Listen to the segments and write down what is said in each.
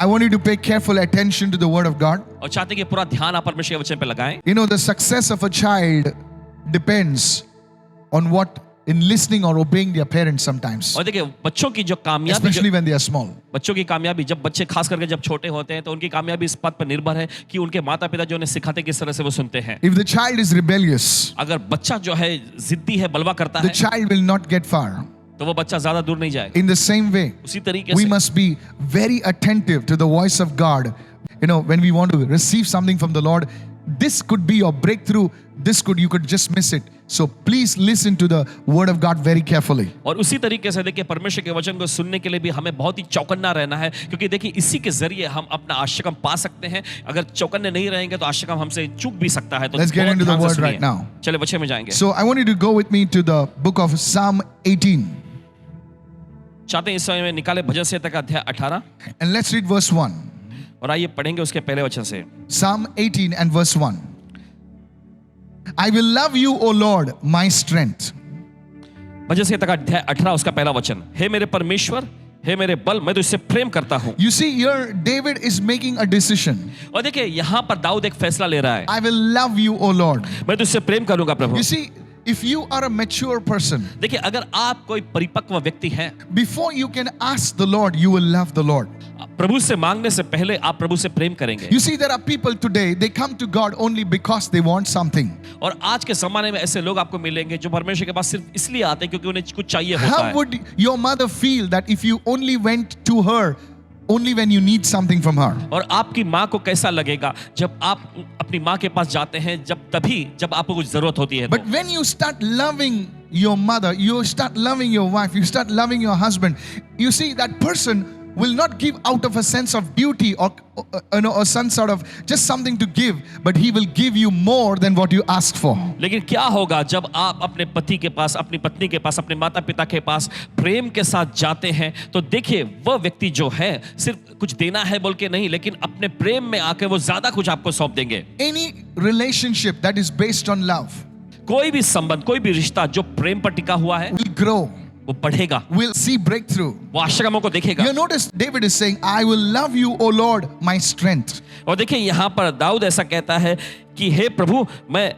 I want you to pay careful attention to the word of God. और चाहते हैं कि पूरा ध्यान आप परमेश्वर के वचन पे लगाएं। You know, the success of a child depends on what in listening or obeying their parents sometimes, और देखिए बच्चों की जो कामयाबी, especially when they are small. बच्चों की कामयाबी, जब बच्चे खास करके जब छोटे होते हैं तो उनकी कामयाबी इस बात पर निर्भर है कि उनके माता पिता जो उन्हें सिखाते किस तरह से वो सुनते हैं। If the child is rebellious, अगर बच्चा जो है जिद्दी है, बलवा करता the है, child will not get far. तो वो बच्चा ज्यादा दूर नहीं जाएगा। In the same way, उसी तरीके we से must be very attentive to the voice of God. You know, when we want to receive something from the Lord, this could be your breakthrough. You could just miss it. So please listen to the word of God very carefully. और उसी तरीके से देखिए परमेश्वर के वचन को सुनने के लिए भी हमें बहुत ही चौकन्ना रहना है, क्योंकि देखिए इसी के जरिए हम अपना आशीर्वाद पा सकते हैं। अगर चौकन्ने नहीं रहेंगे तो आशीर्वाद हमसे चूक भी सकता है। तो Let's get into the word right now. चले वचन में जाएंगे। So I want you to go with me to the book of Psalm 18. चाहते हैं इस समय में निकाले भजन संहिता का अध्याय 18 and let's read verse 1. और आइए पढ़ेंगे उसके पहले वचन से। Psalm 18 and verse 1. I will love you, O Lord, my strength. भजन संहिता का अध्याय 18 उसका पहला वचन, हे मेरे परमेश्वर, हे मेरे बल, मैं तो इससे प्रेम करता हूं। You see, here David is making a decision. और देखिए यहाँ पर दाऊद एक फैसला ले रहा है, I will love you, O Lord. मैं तो इससे प्रेम करूंगा प्रभु। You see, if you are a mature person, देखिए अगर आप कोई परिपक्व व्यक्ति हैं, before you can ask the Lord, you will love the Lord. प्रभु से मांगने से पहले आप प्रभु से प्रेम करेंगे। You see, there are people today, they come to God only because they want something. और आज के जमाने में ऐसे लोग आपको मिलेंगे जो परमेश्वर के पास सिर्फ इसलिए आते हैं क्योंकि उन्हें कुछ चाहिए होता How है। would your mother feel that if you only went to her only when you need something from her? और आपकी माँ को कैसा लगेगा जब आप अपनी माँ के पास जाते हैं जब आपको कुछ जरूरत होती है। But when you start loving your mother, you start loving your wife, you start loving your husband, you see that person will not give out of a sense of duty or some sort of just something to give, but he will give you more than what you ask for. लेकिन क्या होगा जब आप अपने पति के पास, अपनी पत्नी के पास, अपने माता पिता के पास प्रेम के साथ जाते हैं, तो देखिए वह व्यक्ति जो है सिर्फ कुछ देना है बोल के नहीं, लेकिन अपने प्रेम में आके वो ज्यादा कुछ आपको सौंप देंगे। Any relationship that is based on love, कोई भी संबंध, कोई भी रिश्ता जो प्रेम पर टिका हुआ है will grow, वो बढ़ेगा, will see breakthrough. वो आशीर्वादों को देखेगा। You notice David is saying, I will love you, O Lord, my strength. और देखिए यहाँ पर दाऊद ऐसा कहता है कि हे प्रभु, मैं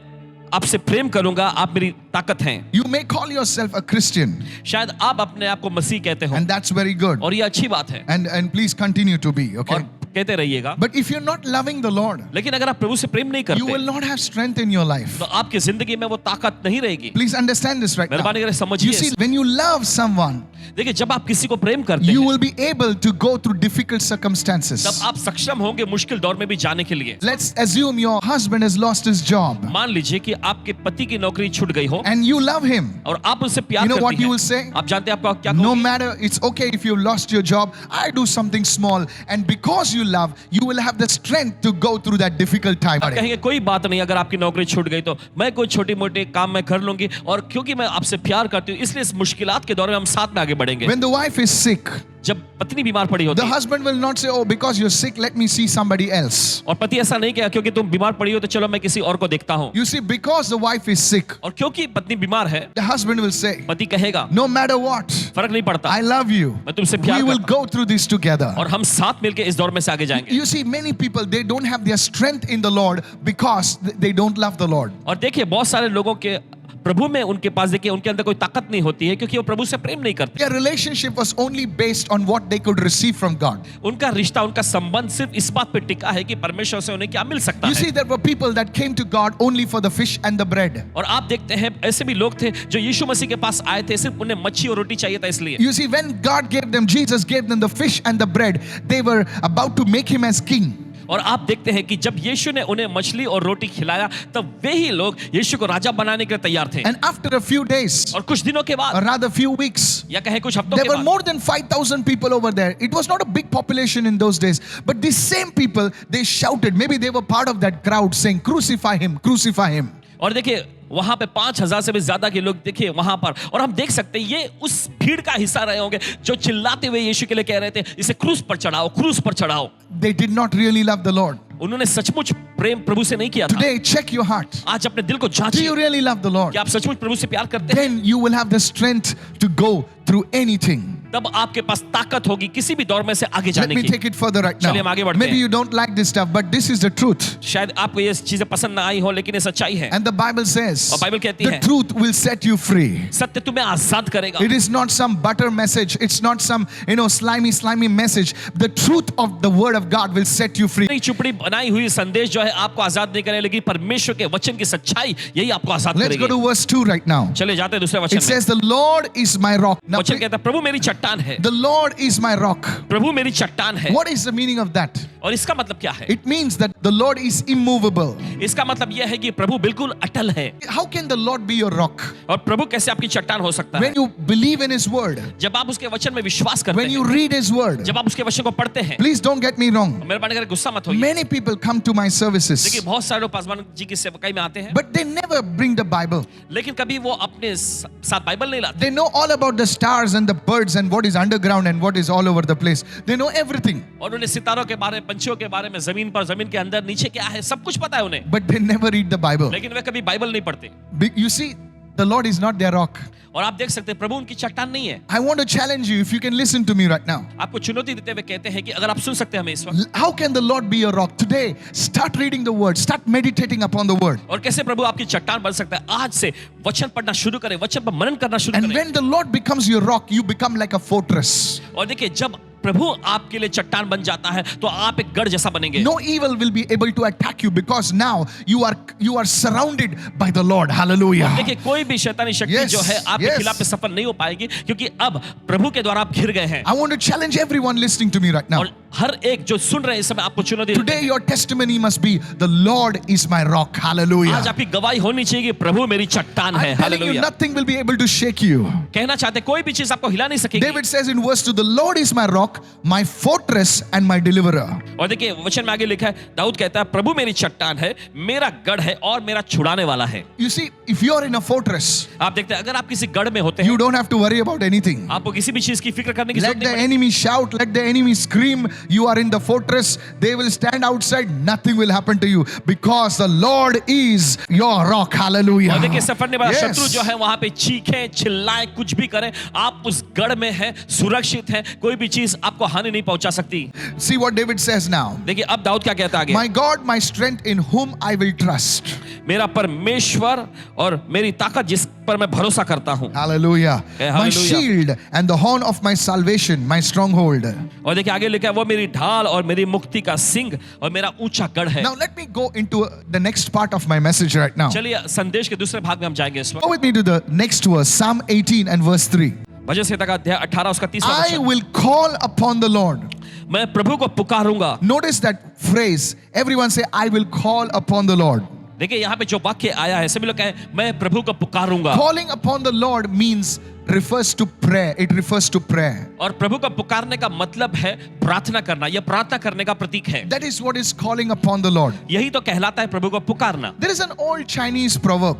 आपसे प्रेम करूंगा, आप मेरी ताकत हैं। You may call yourself a Christian, शायद आप अपने आप को मसीह कहते हो, and that's very good. और ये अच्छी बात है, And please continue to be, okay? और कहते रहिएगा। But if you're not loving the Lord, लेकिन अगर आप प्रभु से प्रेम नहीं you will करते not have strength in your life. तो आपकी जिंदगी में वो ताकत नहीं रहेगी। Please understand this right now. मेहरबानी करके You समझिए। see, when you love someone, देखिए जब आप किसी को प्रेम करते you हैं will be able to go through difficult तब circumstances. आप सक्षम होंगे मुश्किल दौर में भी जाने के लिए। Let's assume your husband has lost his job मान लीजिए कि आपके पति की नौकरी छूट गई हो and you love him. और आप उससे प्यार You know what करती you will हैं। say? आप जानते हैं आपको क्या No कहोगे? matter, it's okay if you lost your job, I do something small, and because you love, you will have the strength to go through that difficult time. आप कहेंगे कोई बात नहीं, अगर आपकी नौकरी छूट गई तो मैं कोई छोटी मोटी काम मैं कर लूंगी, और क्योंकि मैं आपसे प्यार करती हूँ इसलिए इस मुश्किलात के दौर में हम साथ में आगे बढ़ेंगे। When the wife is sick, जब पत्नी बीमार पड़ी होती the है husband will not say, oh, because you're sick, let me see somebody else. और पति ऐसा नहीं कहा क्योंकि तुम बीमार पड़ी हो तो चलो मैं किसी और को देखता हूँ, You see, because the wife is sick, और क्योंकि पत्नी बीमार है the husband will say, पति कहेगा no matter what, फर्क नहीं पड़ता, I love you. मैं तुमसे We प्यार will करता go through this together. हूँ और हम साथ मिलकर इस दौर में से आगे जाएंगे। You see, many people, they don't have their strength in the Lord because they don't love the Lord. और देखिए बहुत सारे लोगों के प्रभु में उनके पास देखिए उनके अंदर कोई ताकत नहीं होती है क्योंकि वो प्रभु से प्रेम नहीं करते। Their relationship was only based on what they could receive from God. उनका रिश्ता, उनका संबंध सिर्फ इस बात पे टिका है कि परमेश्वर से उन्हें क्या मिल सकता You है। see, there were people that came to God only for the fish and the bread. और आप देखते हैं ऐसे भी लोग थे जो यीशु मसीह के पास आए थे सिर्फ उन्हें मच्छी और रोटी चाहिए था इसलिए। You see, when God gave them, Jesus gave them the fish and the bread, they were about to make him as king. और आप देखते हैं कि जब यीशु ने उन्हें मछली और रोटी खिलाया तब वे ही लोग यीशु को राजा बनाने के लिए तैयार थे। And after a few days, और कुछ दिनों के बाद, or rather few weeks, या कहे कुछ हफ्तों there के were बाद, more than 5,000 people over there. It was not a big population in those days. But these same people, they shouted, maybe they were part of that crowd saying, crucify him, crucify him. और देखिए वहां पे 5,000 से भी ज्यादा के लोग देखिए वहां पर, और हम देख सकते हैं ये उस भीड़ का हिस्सा रहे होंगे जो चिल्लाते हुए यीशु के लिए कह रहे थे इसे क्रूस पर चढ़ाओ, क्रूस पर चढ़ाओ। They did not really love the Lord. उन्होंने सचमुच प्रेम प्रभु से नहीं किया था। Today, check your heart. आज अपने दिल को Do you जांचिए, really love the Lord? क्या आप सचमुच प्रभु से प्यार करते हैं? Then you will have the strength to go through anything. तब आपके पास ताकत होगी किसी भी दौर में से आगे Let जाने me की। take it further right चलिए हम आगे now. बढ़ते Maybe हैं। you don't like this stuff, but this is the truth. शायद आपको ये चीजें पसंद ना आई हो, लेकिन ये सच्चाई है। And the Bible says और बाइबल कहती the है truth will set you free. सत्य तुम्हें आजाद करेगा। It is not some butter message. It's not some, slimy message. The truth of the word of God will set you free. नहीं चुपड़ी बनाई हुई संदेश जो है आपको आजाद नहीं करेगा, लेकिन परमेश्वर के वचन की सच्चाई यही आपको आजाद Let's go करेगी। to verse 2 right now. चलिए जाते हैं दूसरे It वचन में। says, the Lord is my rock. Now, वचन कहता है प्रभु मेरी चट्टान है। the Lord is my rock. प्रभु मेरी चट्टान है। What is the meaning of that? और इसका मतलब क्या है? It means that the Lord is immovable. इसका मतलब यह है कि प्रभु बिल्कुल अटल है। How can the Lord be your rock? और प्रभु कैसे आपकी चट्टान हो सकता है? When you believe in His word, जब आप उसके वचन में विश्वास करते when you हैं, read His word, जब आप उसके वचन को पढ़ते हैं। please don't get me wrong. मेहरबानी करके गुस्सा मत होइए। Many people come to my services, देखिए बहुत सारे लोग पासवान जी की सेवकाई में आते हैं, but they never bring the Bible. लेकिन कभी वो अपने साथ बाइबल नहीं लाते। They know all about the stars and the birds and what is underground and what is all over the place. They know everything, और उन्हें सितारों के बारे में, पंछियों के बारे में, जमीन पर, जमीन के अंदर, नीचे क्या है, सब कुछ पता है उन्हें, but they never read the Bible. लेकिन वे कभी बाइबल नहीं पढ़ते। You see, the Lord is not their rock. और आप देख सकते हैं प्रभु उनकी चट्टान नहीं है। I want to challenge you, if you can listen to me right now. आपको चुनौती देते हुए कहते हैं कि अगर आप सुन सकते हैं हमें इस वक्त, How can the Lord be your rock? Today, start reading the word, start meditating upon the word. और कैसे प्रभु आपकी चट्टान बन सकता है? आज से वचन पढ़ना शुरू करें, वचन पर मनन करना शुरू And करें। when the Lord becomes your rock, you become like a fortress. और देखिए जब प्रभु आपके लिए चट्टान बन जाता है तो आप एक गढ़ जैसा बनेंगे। No evil will be able to attack you because now you are surrounded by the Lord. Hallelujah. देखिए कोई भी शैतानी शक्ति Yes, जो है आपके yes. खिलाफ में सफल नहीं हो पाएगी, क्योंकि अब प्रभु के द्वारा आप घिर गए हैं। I want to challenge everyone listening to me right now. और हर एक जो सुन रहे हैं इस समय आपको चुनौती देते Today हैं। your testimony must be, the Lord is my rock. Hallelujah. आज आपकी गवाही होनी चाहिए कि प्रभु मेरी चट्टान है। I'm telling you, hallelujah. nothing will be able to shake you. कहना चाहते कोई भी चीज आपको हिला नहीं सकेगी। David says in verse 2, the Lord is my rock, my fortress and my deliverer. और देखिए वचन में आगे लिखा है, दाऊद कहता है प्रभु मेरी चट्टान है, मेरा गढ़ है और मेरा छुड़ाने वाला है। You see, if you are in a fortress, आप देखते हैं अगर आप किसी गढ़ में होते हैं, you don't have to worry about anything. आपको किसी भी चीज की फिक्र करने की Let जरूरत the नहीं पड़ेगी। enemy shout, let the enemy scream. You are in the fortress. They will stand outside. Nothing will happen to you because the Lord is your rock. Hallelujah. और देखिए सफरने वाला Yes. शत्रु जो है वहां पे चीखें, चिल्लाएं, कुछ भी करें, आप उस गढ़ में हैं, सुरक्षित हैं, कोई भी चीज आपको हानि नहीं पहुंचा सकती। See what David says now. देखिए अब दाऊद क्या कहता है आगे, My God, my strength, in whom I will trust. मेरा परमेश्वर और मेरी ताकत जिस पर मैं भरोसा करता हूं। Hallelujah. Yeah, My hallelujah. shield and the horn of my salvation, my stronghold. और देखिए आगे लिखा है वो मेरी ढाल और मेरी मुक्ति का सिंह और मेरा ऊंचा गढ़ है। Now let me go into the next part of my message right now. चलिए संदेश के दूसरे भाग में हम जाएंगे इस वक्त। Go with me to the next verse, Psalm 18 and verse 3. भजन संहिता का अध्याय 18 उसका 30वां I वचन। will call upon the Lord. मैं प्रभु को पुकारूंगा। Notice that phrase. Everyone say, I will call upon the Lord. देखिए यहाँ पे जो वाक्य आया है सभी लोग कहें मैं प्रभु को पुकारूंगा। Calling upon the Lord means, refers to prayer. It refers to prayer. और प्रभु को पुकारने का मतलब है प्रार्थना करना, यह प्रार्थना करने का प्रतीक है। That is what is calling upon the Lord. यही तो कहलाता है प्रभु को पुकारना। There is an old Chinese proverb.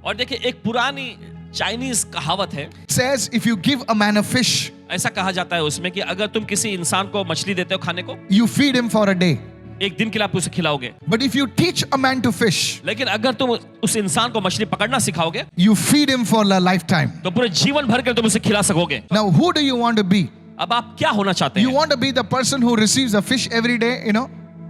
और देखिए एक पुरानी चाइनीज कहावत है, It says, if you give a man a fish, ऐसा कहा जाता है उसमें कि अगर तुम किसी इंसान को मछली देते हो खाने को, you feed him for a day. एक दिन के लिए आप उसे खिलाओगे, But if you teach a man to fish, लेकिन अगर तुम उस इंसान को मछली पकड़ना सिखाओगे you feed him for a lifetime. तो पूरे जीवन भर के लिए तुम उसे खिला सकोगे। Now, who do you want to be? अब आप क्या होना चाहते You हैं? want to be the person who receives a fish every day,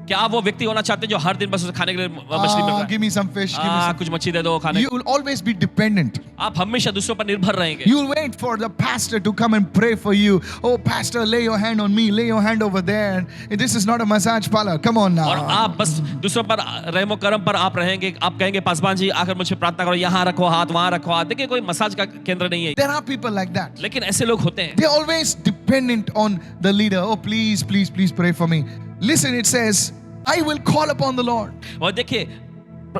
क्या आप वो व्यक्ति होना चाहते हैं जो हर दिन बस उसे खाने के लिए मछली मिल रहा है? give me some fish, give me some. कुछ मछली दे दो खाने You will always be dependent. आप हमेशा दूसरों पर निर्भर रहेंगे। You will wait for the pastor to come and pray for you. Oh, pastor, lay your hand on me, lay your hand over there. This is not a massage parlor. Come on और now. आप बस दूसरों पर रहमो करम पर आप रहेंगे, आप कहेंगे पासवान जी आकर मुझे प्रार्थना करो, यहाँ रखो हाथ, वहां रखो हाथ। देखिए कोई मसाज का केंद्र नहीं है, There are people like that. लेकिन ऐसे लोग होते हैं। They're always dependent on the leader. Oh, please, please, please pray for me. Listen, it says, I will call upon the Lord. और देखिए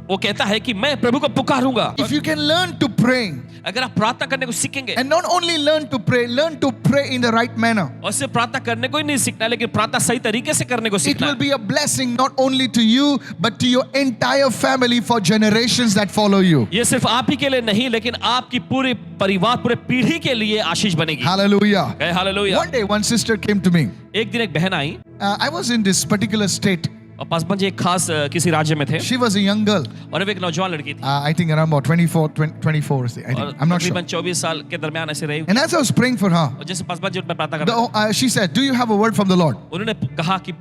वो कहता है कि मैं प्रभु को पुकारूंगा। If you can learn to pray, अगर आप प्रार्थना करने को सीखेंगे, and not only learn to pray in the right manner, और सिर्फ प्रार्थना करने को ही नहीं सीखना, लेकिन प्रार्थना सही तरीके से करने को it सीखना will be a blessing not only to you, but to your entire family for generations that follow you. ये सिर्फ आप ही के लिए नहीं, लेकिन आपकी पूरी परिवार, पूरे पीढ़ी के लिए आशीष बनेगी। Hallelujah. Hallelujah. One day, one sister came to me. एक दिन एक बहन आई, I was in this particular state और पासवान जी एक खास किसी राज्य में थे She was a young girl. और वो एक नौजवान लड़की थी I think around about 24, I think. और I'm not sure. तकरीबन 24 साल के दरमियान ऐसे रही And as I was praying for her, और जैसे पासवान जी उन पर प्रार्थना कर रहे थे she said, "Do you have a word from the Lord?" उन्होंने कहा कि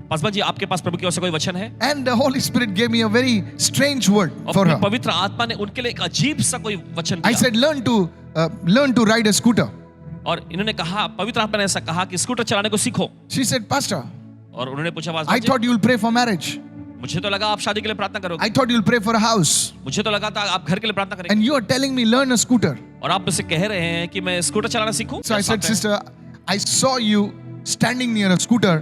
पासवान जी आपके पास प्रभु की ओर से कोई वचन है And the Holy Spirit gave me a very strange word for और her. पवित्र आत्मा ने उनके लिए एक अजीब सा कोई वचन I दिया said, learn to ride a scooter. और इन्होंने कहा पवित्र आत्मा ने ऐसा कहा कि स्कूटर चलाने को सीखो She said, Pastor, और उन्होंने पूछा I Paswan ji thought you'll pray for marriage. मुझे तो लगा आप शादी के लिए प्रार्थना करोगे I thought you'll pray for a house. मुझे तो लगा था आप घर के लिए प्रार्थना करेंगे And you are telling me learn a scooter. और आप मुझसे कह रहे हैं कि मैं स्कूटर चलाना सीखूं So I क्या said, बात है? Sister, I saw you standing near a scooter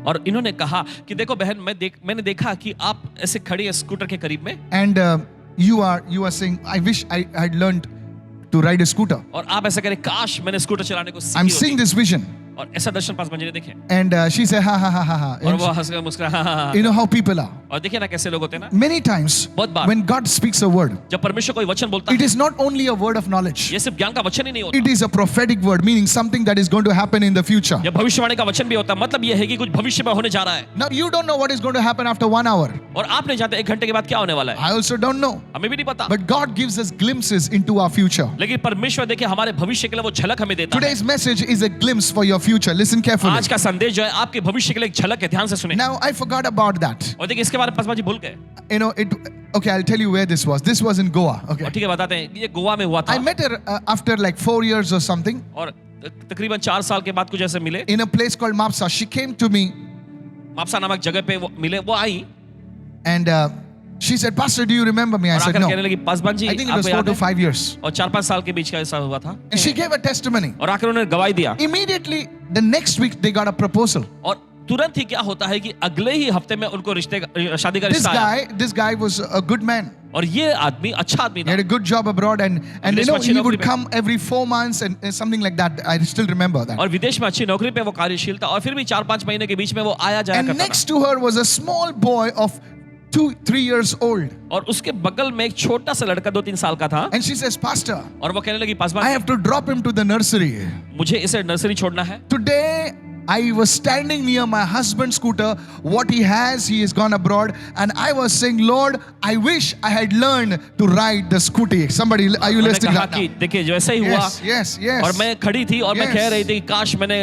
और इन्होंने कहा कि देखो बहन मैंने देखा कि आप ऐसे खड़ी है स्कूटर के करीब में and you are saying, I wish I had learned to ride a scooter. और आप ऐसा करें काश मैंने स्कूटर चलाने को I'm सीखी seeing होती। this vision. और ऐसा दर्शन पासवान जी ने देखे And she said, ha ha ha ha ha. और And वो हंसकर मुस्कुरा हाँ, हाँ, हाँ। you know how people are. और देखिए ना कैसे लोग होते हैं ना Many times बहुत बार when God speaks a word, जब परमेश्वर कोई वचन बोलता it है is not only a word of knowledge. ये सिर्फ ज्ञान का वचन ही नहीं It होता is a prophetic word, meaning something that is going to happen in the future. ये भविष्यवाणी का वचन भी होता है मतलब ये है कि कुछ भविष्य में होने जा रहा है Now you don't know what is going to happen after 1 hour. और आप नहीं जानते 1 घंटे के बाद क्या होने वाला है I also don't know. हमें भी नहीं पता But God gives us glimpses into our future. लेकिन परमेश्वर देखिए हमारे भविष्य के लिए वो झलक हमें देता है Today's message is a glimpse for your future. Listen carefully. आज का संदेश जो है आपके भविष्य के लिए एक झलक है ध्यान से सुने Now I forgot about that. और देखिए इसके बारे में पासवान जी भूल गए You know, okay, I'll tell you where this was. This was in Goa. Okay. और ठीक है बताते हैं ये गोवा में हुआ था I met her after like 4 years or something और तकरीबन 4 साल के बाद कुछ ऐसे मिले in a place called Mapsa. She came to me Mapusa नामक जगह पे वो मिले वो आई and she said, Pastor, do you remember me? I और said, आकर no. कहने लगी Paswan ji I think it was आपको 4 याद to है 5 years. और 4-5 साल के बीच का ऐसा हुआ था And she gave a testimony. और आकर उन्होंने गवाही दिया Immediately, the next week, they got a proposal. और तुरंत ही क्या होता है कि अगले ही हफ्ते में उनको शादी का This रिश्ता आया this guy was a good man. और ये आदमी अच्छा आदमी He था had a good job abroad, and you विदेश know में अच्छी he नौकरी would पे। come every 4 months and something like that. I still remember that. और विदेश में अच्छी नौकरी पे वो कार्यशील था और फिर भी 4-5 महीने के बीच में वो आया जाया And करता next to her was a small boy of 2-3 years old. था और उसके बगल में एक छोटा सा लड़का 2-3 साल का था And she says, Pastor, और वो कहने लगी I Paswan have to drop him to the nursery. मुझे इसे नर्सरी छोड़ना है Today, I was standing near my husband's scooter. What he has, he has gone abroad. And I was saying, Lord, I wish I had learned to ride the scooty. Somebody, are you मैंने listening? कहा right now? कि देखिए जो ऐसा ही हुआ Yes. और मैं खड़ी थी और मैं Yes. कह रही थी कि काश मैंने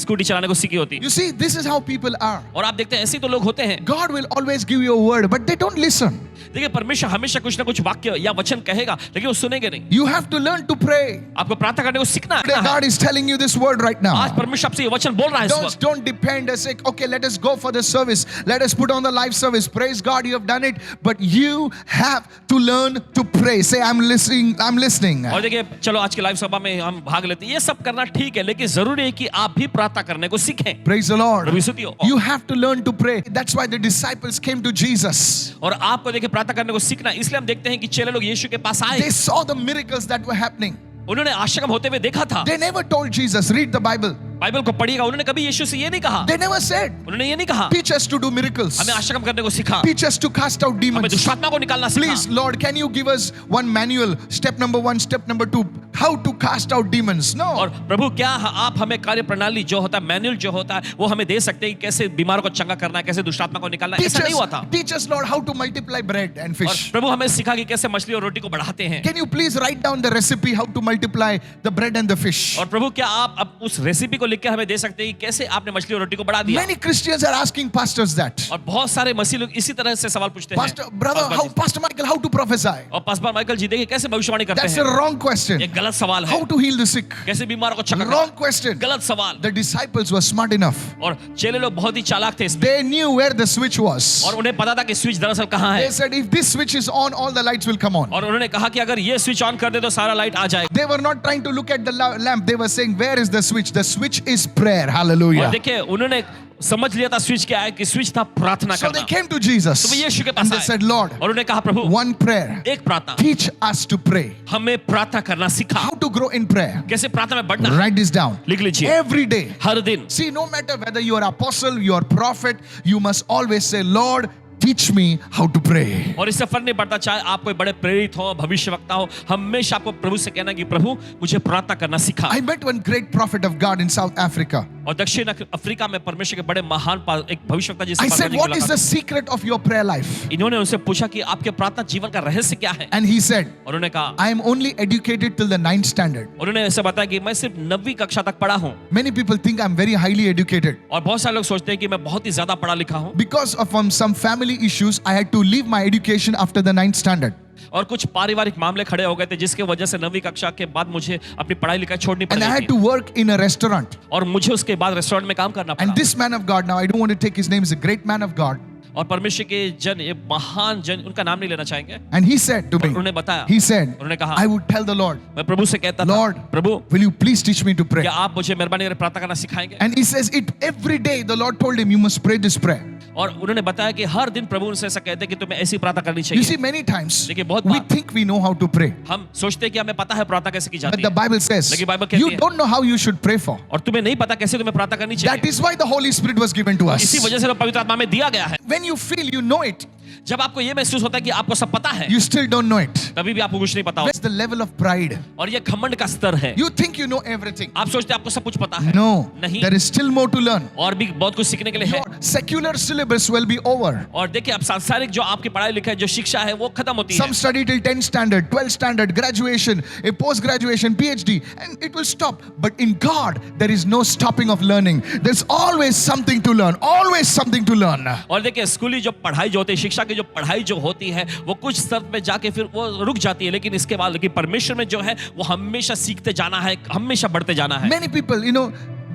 स्कूटी चलाने को सीखी होती You see, this is how people are. और आप देखते हैं ऐसे ही तो लोग होते हैं God will always give you a word, but they don't listen. देखिए परमेश्वर हमेशा कुछ ना कुछ वाक्य या वचन कहेगा लेकिन वो सुनेंगे नहीं You have to learn to pray. आपको प्रार्थना करने को सीखना Today, है God is telling you this word right now. आज परमेश्वर आपसे ये वचन बोल रहा है इस वक्त Don't depend and say, okay, let us go for the service. Let us put on the live service. Praise God, you have done it. But you have to learn to pray. Say, I'm listening. I'm listening. और देखिए चलो आज के live सभा में हम भाग लेते हैं ये सब करना ठीक है लेकिन जरूरी है कि आप भी प्रार्थना करने को सीखें Praise the Lord. प्रभु स्तुति हो You have to learn to pray. That's why the disciples came to Jesus. और आपको देखिए प्रार्थना करने को सीखना इसलिए हम देखते हैं कि चेले लोग यीशु के पास आए They saw the miracles that were happening. उन्होंने आश्चर्य होते हुए देखा था They never told Jesus, read the Bible. Bible को पढ़िएगा उन्होंने कभी यीशु से ये नहीं कहा They never said, उन्होंने ये नहीं कहा teach us to do miracles. हमें आश्चर्य करने को सिखा Teach us to cast out हमें demons. दुष्टात्मा को निकालना Please, सिखा Lord, can you give us one manual? Step number 1, step number 2. How to cast out demons? No. और प्रभु क्या आप हमें कार्य प्रणाली जो होता है मैनुअल जो होता है वो हमें दे सकते हैं कि कैसे बीमारों को चंगा करना है कैसे दुष्टात्मा को निकालना है ऐसा नहीं हुआ था Teach us, Lord, how to multiply bread and और fish. प्रभु हमें सिखा कि कैसे मछली और रोटी को बढ़ाते हैं Can you please write down the recipe how to multiply the bread and the fish? और प्रभु क्या आप अब उस रेसिपी को लिख के हमें दे सकते हैं कि कैसे आपने मछली और रोटी को बढ़ा दिया Many Christians are asking pastors that. और बहुत सारे मसीह लोग इसी तरह से सवाल पूछते हैं Pastor, brother, Pastor Michael, how to prophesy? और पास्टर माइकल जी देखिए कैसे भविष्यवाणी करते That's a हैं wrong question. ये गलत सवाल है How to heal the sick? कैसे बीमारों को चंगा Wrong करना question. गलत सवाल The disciples were smart enough. और चेले लोग बहुत ही चालाक थे इसमें They knew where the switch was. और उन्हें पता था कि स्विच दरअसल कहाँ है They said, if this switch is on, all the lights will come on. और उन्होंने कहा कि अगर ये स्विच ऑन कर दे तो सारा लाइट आ जाएगा They were not trying to look at the lamp. They were saying, where is the switch? The switch is prayer. और Hallelujah. देखिए उन्होंने समझ लिया था स्विच क्या है कि स्विच था प्रार्थना So they करना came to Jesus तो वो यीशु के and पास they आए said, Lord, और उन्होंने कहा प्रभु one prayer. एक प्रार्थना Teach us to pray. हमें प्रार्थना करना सिखा How to grow in prayer. कैसे प्रार्थना में बढ़ना Write this down. लिख लीजिए Every day. हर दिन See, no matter whether you are apostle, you are prophet, you must always say, Lord, teach me how to pray. और इससे फर्क नहीं पड़ता चाहे आप कोई बड़े प्रेरित हो भविष्यवक्ता हो हमेशा आपको प्रभु से कहना कि प्रभु मुझे प्रार्थना करना सिखा I met one great prophet of God in South Africa. और दक्षिण अफ्रीका में परमेश्वर के बड़े महान एक भविष्यवक्ता जी से I पासवान said, जी की what is the मुलाकात secret of your prayer life? हुई। इन्होंने उनसे पूछा कि आपके प्रार्थना जीवन का रहस्य क्या है, And he said, और उन्होंने कहा, I am only educated till the 9th standard. उन्होंने ऐसे बताया कि मैं सिर्फ 9वीं कक्षा तक पढ़ा हूँ। Many people think I'm very highly educated. और बहुत सारे लोग सोचते हैं कि मैं बहुत ही ज्यादा पढ़ा लिखा हूँ। Because of some family issues, I had to leave my education after the 9th standard. और कुछ पारिवारिक मामले खड़े हो गए थे जिसके वजह से 9वीं कक्षा के बाद मुझे अपनी पढ़ाई लिखाई छोड़नी And I पड़ी had थी। to work in a restaurant. और मुझे उसके बाद रेस्टोरेंट में काम करना And पड़ा। this man of God, now I don't want to take his name, is a great man of God. और परमेश्वर के जन, ये महान जन, उनका नाम नहीं लेना चाहेंगे। And he said to me, उन्होंने बताया, he said, उन्होंने कहा, I would tell the Lord, मैं प्रभु से कहता था, Lord, Prabhu will you please teach me to pray? क्या आप मुझे मेहरबानी करके प्रार्थना करना सिखाएंगे? And he says it every day. The Lord told him, you must pray this prayer. और उन्होंने बताया कि हर दिन प्रभु उनसे ऐसा कहते हैं कि तुम्हें ऐसी प्रार्थना करनी You see, चाहिए। many times देखिए, बहुत we bar think we know how to pray. हम सोचते हैं कि हमें पता है प्रार्थना कैसे की But जाती the है, Bible says, लेकिन बाइबल कहती you है, don't know how you should pray for. और तुम्हें नहीं पता कैसे तुम्हें प्रार्थना करनी That चाहिए। is why the Holy Spirit was given to इसी us. वजह से तो पवित्र आत्मा में दिया गया है। When you feel you know it, जब आपको ये महसूस होता है कि आपको सब पता है, you still don't know it. तभी भी आपको कुछ नहीं पता That's होता। the level of pride. और ये घमंड का स्तर है। You think you know everything. आप सोचते हैं आपको सब कुछ पता है। No, नहीं, there is still more to learn. और भी बहुत कुछ सीखने के लिए है। Your secular syllabus will be over. और देखिए, अब सांसारिक जो आपकी पढ़ाई लिखाई जो शिक्षा है वो खत्म होती है। Some study till 10th standard, 12th standard, graduation, a post-graduation, PhD, and it will stop. But in God, there is no stopping of learning. There's always something to learn. Always something to learn. और देखिए, स्कूली जो पढ़ाई जो होती है, शिक्षा की जो पढ़ाई जो होती है, वो कुछ स्तर पे जाके फिर वो रुक जाती है, लेकिन इसके बाद लेकिन परमेश्वर में जो है वो हमेशा सीखते जाना है, हमेशा बढ़ते जाना है। Many people, you know,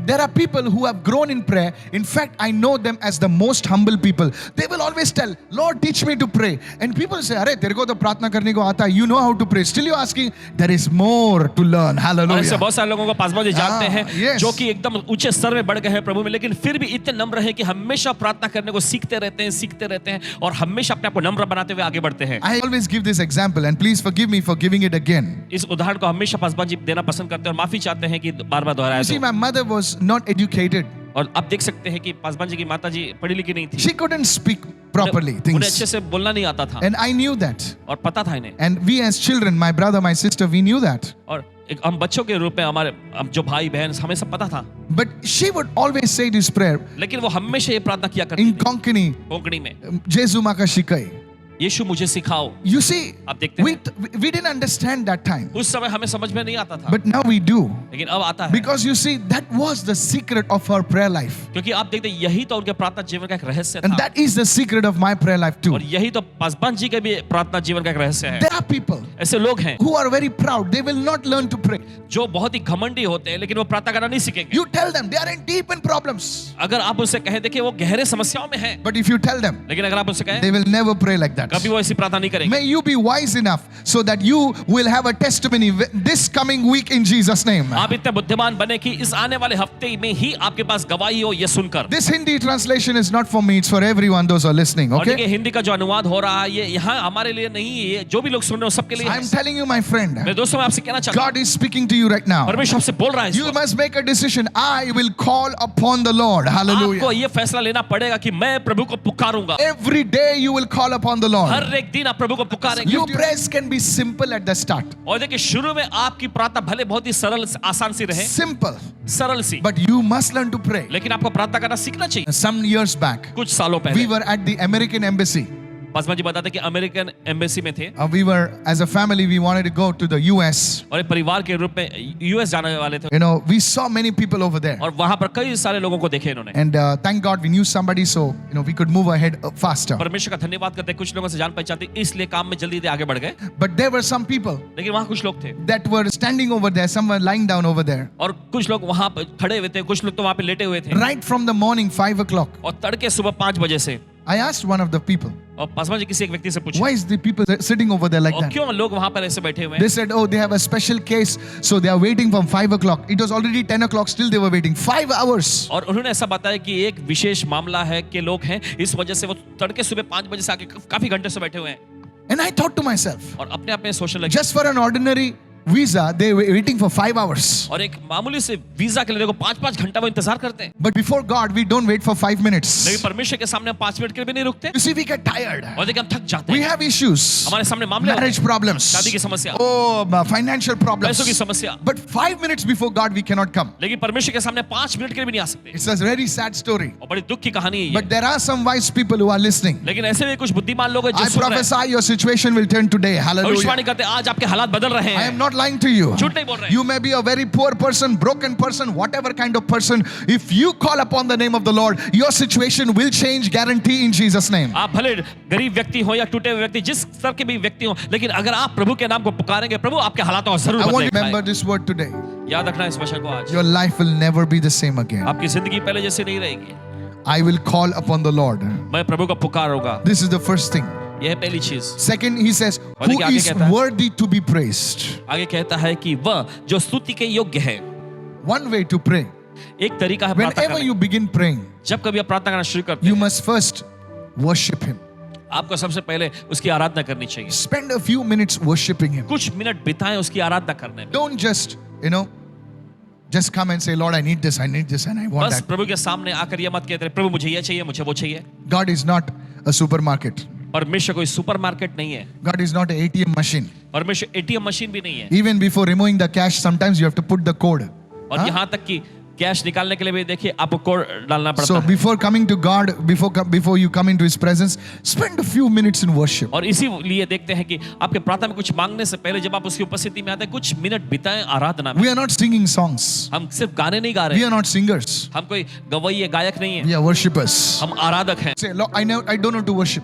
there are people who have grown in prayer. In fact, I know them as the most humble people. They will always tell, Lord, teach me to pray. And people say, अरे तेरे को तो प्रार्थना करने को आता है. You know how to pray. Still you're asking, there is more to learn. और ऐसे Hallelujah. बहुत सारे लोगों को पासवान जी जानते हैं yes. जो कि एकदम ऊंचे स्तर में बढ़ गए हैं प्रभु में, लेकिन फिर भी इतने नम्र हैं कि हमेशा प्रार्थना करने को सीखते रहते हैं और हमेशा अपने आप को नम्र बनाते हुए आगे बढ़ते हैं। I always give this example, and please forgive me for giving it again. इस उदाहरण को हमेशा पासवान जी देना पसंद करते हैं और माफी चाहते हैं कि बार-बार दोहराया You see, तो। my mother was not educated. और आप देख सकते हैं कि पासवान जी की माता जी पढ़ी लिखी नहीं थी। She couldn't speak properly उन्हें things. अच्छे से बोलना नहीं आता था And I knew that. और पता था इन्हें। And we as children, my brother, my sister, we knew that. और एक हम बच्चों के रूप में हमारे हम जो भाई बहन हमें सब पता था, But she would always say this prayer लेकिन वो हमेशा ये प्रार्थना किया करती in थी Konkani, कोंकणी में, Jesu maka shikai. यीशु मुझे सिखाओ। You see, आप देखते we, हैं we didn't understand that time. उस समय हमें समझ में नहीं आता था, But now we do. लेकिन अब आता है। Because you see, that was the secret of her prayer life. क्योंकि आप देखते हैं यही तो उनके प्रार्थना जीवन का एक रहस्य And था, that is the secret of my prayer life too. और यही तो पासवान जी के भी प्रार्थना जीवन का एक रहस्य है। There are people ऐसे लोग हैं who are very proud. They will not learn to pray. जो बहुत ही घमंडी होते हैं, लेकिन वो प्रार्थना करना नहीं सीखेंगे। You tell them they are in deep in problems. अगर आप उनसे कहें, देखिए वो गहरे समस्याओं में है, But if you tell them, लेकिन अगर आप उनसे कहें, they will never pray like that. कभी वो ऐसी प्रार्थना नहीं करेंगे। May you be wise enough so that you will have a testimony this coming week in Jesus' name. आप इतने बुद्धिमान बने कि इस आने वाले हफ्ते में ही आपके पास गवाही हो ये सुनकर। This Hindi translation is not for me, it's for everyone, those who are listening, और देखिए okay? हिंदी का जो अनुवाद हो रहा है ये यहाँ हमारे लिए नहीं है, ये जो भी लोग सुन रहे हो सबके लिए है। I'm telling you, my friend, मेरे दोस्तों, मैं आपसे कहना चाहता हूँ, God is speaking to you right now. परमेश्वर आपसे बोल रहा है इस You वक्त। must make a decision. I will call upon the Lord. आपको Hallelujah. ये फैसला लेना पड़ेगा कि मैं प्रभु को पुकारूंगा। Every day you will call upon the Lord. हर एक दिन आप प्रभु को पुकारेंगे। Your prayers can be simple at the start. और देखिए शुरू में आपकी प्रार्थना भले बहुत ही सरल आसान सी रहे, Simple. सरल सी, But you must learn to pray. लेकिन आपको प्रार्थना करना सीखना चाहिए। Some years back, कुछ सालों we पहले were at the American embassy. Paswan ji बताते कि अमेरिकन एम्बेसी में थे We were, as a family, we wanted to go to the US. और एक परिवार के रूप में यूएस जाने वाले थे You know, we saw many people over there. और वहां पर कई सारे लोगों को देखे इन्होंने। And thank God we knew somebody, so you know we could move ahead faster. परमेश्वर का धन्यवाद करते हैं, कुछ लोगों से जान पहचान थी इसलिए काम में जल्दी आगे बढ़ गए, But there were some people लेकिन वहां कुछ लोग थे that were standing over there, some were lying down over there. और कुछ लोग वहां पर खड़े हुए थे, कुछ लोग तो वहां पे लेटे हुए थे Right from the morning, 5 o'clock, और तड़के सुबह 5 बजे से। I asked one of the people, और पासवान जी किसी एक व्यक्ति से पूछा, why is the people sitting over there like और that? क्यों लोग वहां पर ऐसे बैठे हुए They हैं? said, oh, they have a special case, so they are waiting from 5 o'clock. It was already 10 o'clock, still they were waiting. 5 hours. और उन्होंने ऐसा बताया कि एक विशेष मामला है कि लोग हैं, इस वजह से वो तड़के सुबह 5 बजे से आके काफी घंटे से बैठे हुए हैं। And I thought to myself, और अपने आप में सोचने लगे, just for an ordinary visa, they were waiting for 5 hours. और एक मामूली से वीजा के लिए देखो 5-5 घंटा वो इंतजार करते हैं। But before God, we don't wait for 5 minutes. लेकिन परमेश्वर के सामने हम 5 मिनट के लिए भी नहीं रुकते। You see, we get tired. और देखिए हम थक जाते We हैं। have issues. हमारे सामने मामले होते Marriage हैं, problems. शादी की समस्या, Oh, financial problems. पैसों की समस्या। But 5 minutes before God, we cannot come. लेकिन परमेश्वर के सामने 5 मिनट के लिए भी नहीं आ सकते। It's a very sad story. और बड़ी दुख की कहानी है ये। But there are some wise people who are listening. लेकिन ऐसे भी कुछ बुद्धिमान लोग हैं जो I सुन रहे हैं। prophesy your situation will turn today. Hallelujah. भविष्यवाणी करते हैं आज आपके हालात बदल रहे I हैं। am not lying to you. झूठ नहीं बोल रहे हैं। You may be a very poor person, broken person, whatever kind of person. If you call upon the name of the Lord, your situation will change, guarantee in Jesus' name. आप भले गरीब व्यक्ति हो या टूटे हुए व्यक्ति, जिस स्तर के भी व्यक्ति हो, लेकिन अगर आप प्रभु के नाम को पुकारेंगे, प्रभु आपके हालातों को जरूर I want you to remember बदलेगा। this word today. याद रखना इस वचन को आज। Your life will never be the same again. आपकी जिंदगी पहले जैसी नहीं रहेगी। I will call upon the Lord. मैं प्रभु का पुकारूंगा। This is the first thing. यह है पहली चीज। Second, he says, और who देखिए आगे is कहता है। worthy to be praised. आगे कहता है कि वह जो स्तुति के योग्य है। One way to pray. एक तरीका है प्रार्थना Whenever करने you begin praying, का। जब कभी आप प्रार्थना करना शुरू करते you हैं, must first worship him. आपको सबसे पहले उसकी आराधना करनी चाहिए। Spend a few minutes worshiping him. कुछ मिनट बिताएं उसकी आराधना करने में। Don't just, just come and say, Lord, I need this, and I want बस that. प्रभु के सामने आकर ये मत कहते रहे, प्रभु मुझे ये चाहिए, मुझे वो चाहिए। God is not a supermarket. परमेश्वर कोई सुपरमार्केट नहीं है। God is not an ATM machine. परमेश्वर एटीएम मशीन भी नहीं है। Even before removing the cash, sometimes you have to put the code. और यहाँ तक कि कैश निकालने के लिए भी देखिए आपको कोड डालना पड़ता So है। before coming to God, before you come into His presence, spend a few minutes in worship. और इसीलिए देखते हैं कि आपके प्रार्थना में कुछ मांगने से पहले जब आप उसकी उपस्थिति में आते हैं, कुछ मिनट बिताएं आराधना में। We are not singing songs. हम सिर्फ गाने नहीं गा We रहे, are not singers. हम कोई गवैये गायक नहीं है, We are worshippers. हम आराधक हैं। Say, Lord, I don't know to worship.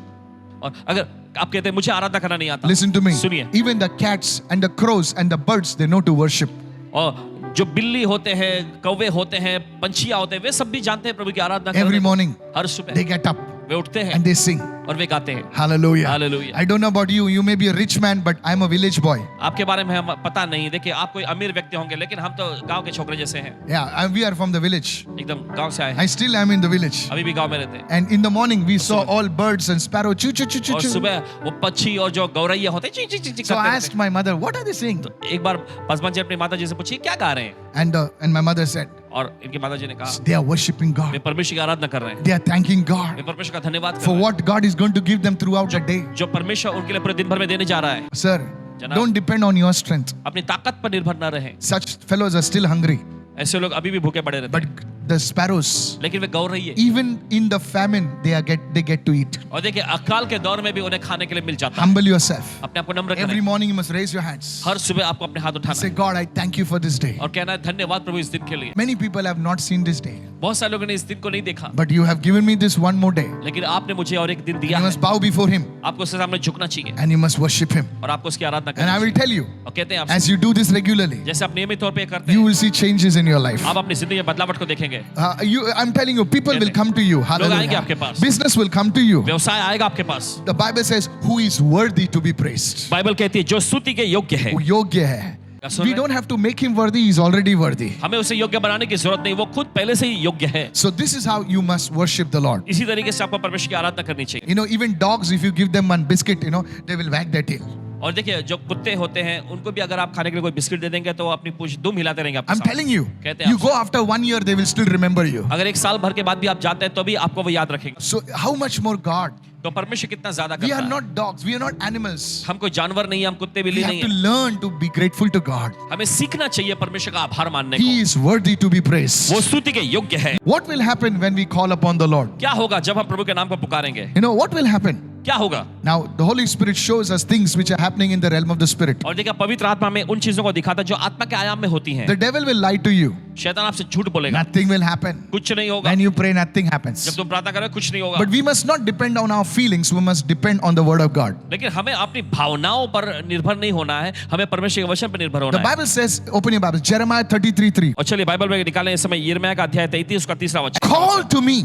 और अगर आप कहते हैं मुझे आराधना करना नहीं आता, Listen to me. सुनिए। Even the cats and the crows and the birds, they know to worship. और जो बिल्ली होते हैं, कौवे होते हैं, पंछियां होते हैं, वे सब भी जानते हैं प्रभु की आराधना Every करने। morning, हर सुबह they get up वे उठते हैं and they sing. और वे गाते हैं। Hallelujah. Hallelujah. I don't know about you. You may be a rich man, but I'm a village boy. आपके बारे में हम पता नहीं, देखिए आप कोई अमीर व्यक्ति होंगे, लेकिन हम तो गांव के छोकरे जैसे हैं, Yeah, we are from the village. एकदम गांव से आए हैं, I still am in the village. अभी भी गांव में रहते हैं। And in the morning, we saw all birds and sparrow choo choo choo choo और choo. सुबह वो पक्षी और जो गौरैया होते हैं ची ची ची ची So I करते asked my mother, what are they saying? रहते हैं। एक बार पासवान जी अपनी माता जी से पूछिए क्या गा रहे हैं, And my mother said, और इनकी माता जी ने कहा they are worshiping way God. परमेश्वर की आराधना कर रहे हैं, They are thanking way God परमेश्वर का धन्यवाद कर for रहे हैं, what God is going to give them throughout the day. जो परमेश्वर उनके लिए पूरे दिन भर में देने जा रहा है। Sir, Janab. don't depend on your strength. अपनी ताकत पर निर्भर न रहें। Such fellows are still hungry. ऐसे लोग अभी भी भूखे पड़े रहते But हैं, the sparrows, लेकिन वे गौरैये, even in the famine, they get to eat. और देखिए अकाल के दौर में भी उन्हें खाने के लिए मिल जाता है। Humble yourself. अपने आप को नम्र Every करें, morning you must raise your hands. हर सुबह आपको अपने हाथ उठाना Say, है God, I thank you for this day. और कहना है धन्यवाद प्रभु इस दिन के लिए। Many people have not seen this day, बहुत सारे लोगों ने इस दिन को नहीं देखा, but you have given me this one more day. लेकिन आपने मुझे और एक दिन दिया You है, must bow before Him आपको उसके सामने झुकना चाहिए and you must worship Him. और आपको उसकी आराधना And I करनी will चाहिए। tell you, और कहते हैं आप as you do this regularly, जैसे आप नियमित तौर पे करते you हैं, will see changes in your life. आप अपनी जिंदगी में बदलावट को देखेंगे। I'm telling you, people will come to you. आएंगे Hallelujah. आपके पास। Business will come to you. व्यवसाय आएगा आपके पास। The Bible says, who is worthy to be praised? Bible कहती है जो स्तुति के योग्य है। वो योग्य है. We don't have to make him worthy, he's already worthy. हमें उसे योग्य बनाने की जरूरत नहीं, वो खुद पहले से ही योग्य है। So this is how you must worship the Lord. इसी तरीके से आपको परमेश्वर की आराधना करनी चाहिए। Even dogs, if you give them one biscuit, they will wag their tail. और देखिए जो कुत्ते होते हैं उनको भी अगर आप खाने के लिए कोई बिस्किट दे देंगे तो वो अपनी पूंछ दुम हिलाते रहेंगे आपके I'm सामने। telling you, कहते हैं you आपसे। go after 1 year, they will still remember you. अगर एक साल भर के बाद भी आप जाते हैं तो भी आपको वो याद रखेंगे। So how much more God? तो परमेश्वर कितना ज्यादा We करता are है। not dogs, we are not animals. हम कोई जानवर नहीं है, हम कुत्ते We बिल्ली have नहीं to है। learn to be grateful to God. हमें सीखना चाहिए परमेश्वर का आभार मानने He को। is worthy to be praised. वो स्तुति के योग्य है। What will happen when we call upon the Lord? क्या होगा जब हम प्रभु के नाम को पुकारेंगे? What will happen? क्या होगा? Now, the Holy Spirit shows us things which are happening in the realm of the Spirit. और देखिए पवित्र आत्मा में उन चीजों को दिखाता है जो आत्मा के आयाम में होती हैं। The devil will lie to you. शैतान आपसे झूठ बोलेगा, Nothing will happen. कुछ नहीं होगा। When you pray, nothing happens. जब तुम प्रार्थना करोगे कुछ नहीं होगा। But we must not depend on our feelings, we must depend on the Word of God. लेकिन हमें अपनी भावनाओं पर निर्भर नहीं होना है, हमें परमेश्वर के वचन पर निर्भर The होना है। Bible says, open your Bible, Jeremiah 33:3. और चलिए बाइबल में निकालें इस समय यिर्मयाह का अध्याय 33 उसका 3रा वचन। Call to me,